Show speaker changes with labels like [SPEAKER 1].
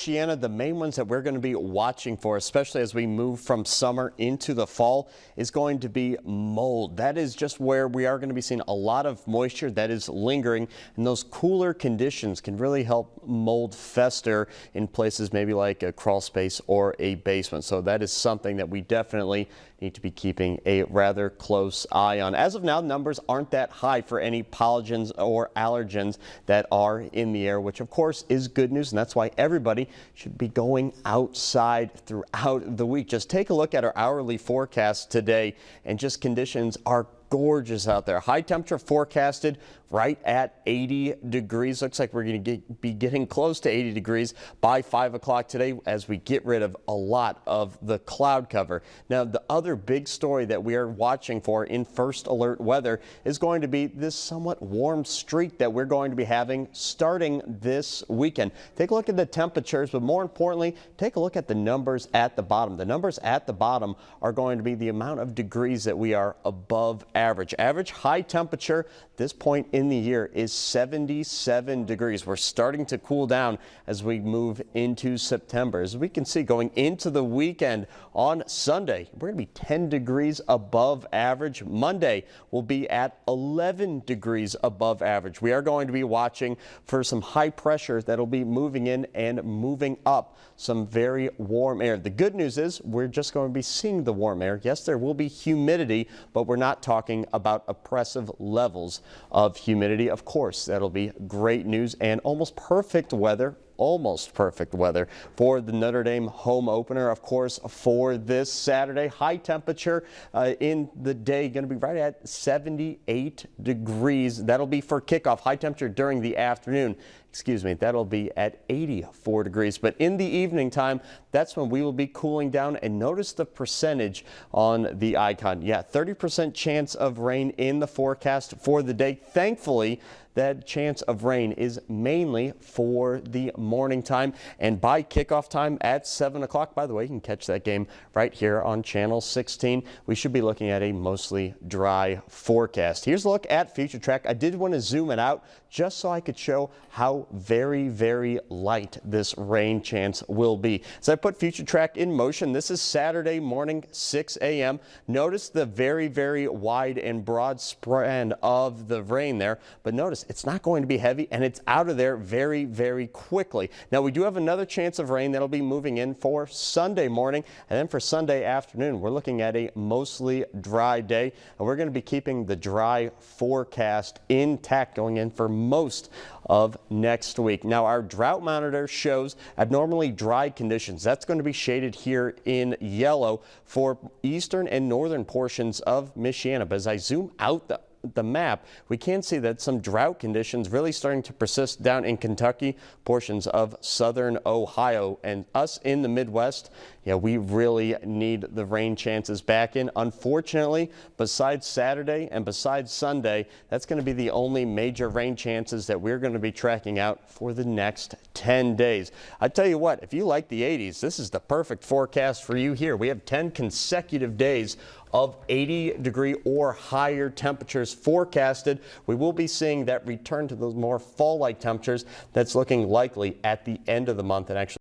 [SPEAKER 1] Michiana, the main ones that we're going to be watching for, especially as we move from summer into the fall, is going to be mold. That is just where we are going to be seeing a lot of moisture that is lingering, and those cooler conditions can really help mold fester in places maybe like a crawl space or a basement. So that is something that we definitely need to be keeping a rather close eye on. As of now, numbers aren't that high for any pathogens or allergens that are in the air, which of course is good news, and that's why everybody should be going outside throughout the week. Just take a look at our hourly forecast today, and just conditions are gorgeous out there. High temperature forecasted right at 80 degrees. Looks like we're going to be getting close to 80 degrees by 5 o'clock today as we get rid of a lot of the cloud cover. Now, the other big story that we are watching for in first alert weather is going to be this somewhat warm streak that we're going to be having starting this weekend. Take a look at the temperatures, but more importantly, take a look at the numbers at the bottom. The numbers at the bottom are going to be the amount of degrees that we are above average. Average high temperature this point in the year is 77 degrees. We're starting to cool down as we move into September. As we can see, going into the weekend on Sunday, we're going to be 10 degrees above average. Monday will be at 11 degrees above average. We are going to be watching for some high pressure that'll be moving in and moving up some very warm air. The good news is we're just going to be seeing the warm air. Yes, there will be humidity, but we're not talking about oppressive levels of humidity. Of course, that'll be great news and almost perfect weather for the Notre Dame home opener. Of course, for this Saturday, high temperature in the day going to be right at 78 degrees. That'll be for kickoff. High temperature during the afternoon, that'll be at 84 degrees. But in the evening time, that's when we will be cooling down. And notice the percentage on the icon. Yeah, 30% chance of rain in the forecast for the day. Thankfully, that chance of rain is mainly for the morning time, and by kickoff time at 7 o'clock. By the way, you can catch that game right here on Channel 16. We should be looking at a mostly dry forecast. Here's a look at Future Track. I did want to zoom it out just so I could show how very, very light this rain chance will be. So I put Future Track in motion. This is Saturday morning, 6 a.m. Notice the very, very wide and broad spread of the rain there, but notice it's not going to be heavy, and it's out of there very, very quickly. Now, we do have another chance of rain that'll be moving in for Sunday morning, and then for Sunday afternoon, we're looking at a mostly dry day, and we're going to be keeping the dry forecast intact going in for most of next week. Now, our drought monitor shows abnormally dry conditions. That's going to be shaded here in yellow for eastern and northern portions of Michiana. But as I zoom out the map, we can see that some drought conditions really starting to persist down in Kentucky, portions of southern Ohio, and us in the Midwest. Yeah, we really need the rain chances back in. Unfortunately, besides Saturday and besides Sunday, that's going to be the only major rain chances that we're going to be tracking out for the next 10 days. I tell you what, if you like the 80s, this is the perfect forecast for you here. We have 10 consecutive days of 80 degree or higher temperatures forecasted. We will be seeing that return to those more fall-like temperatures that's looking likely at the end of the month, and actually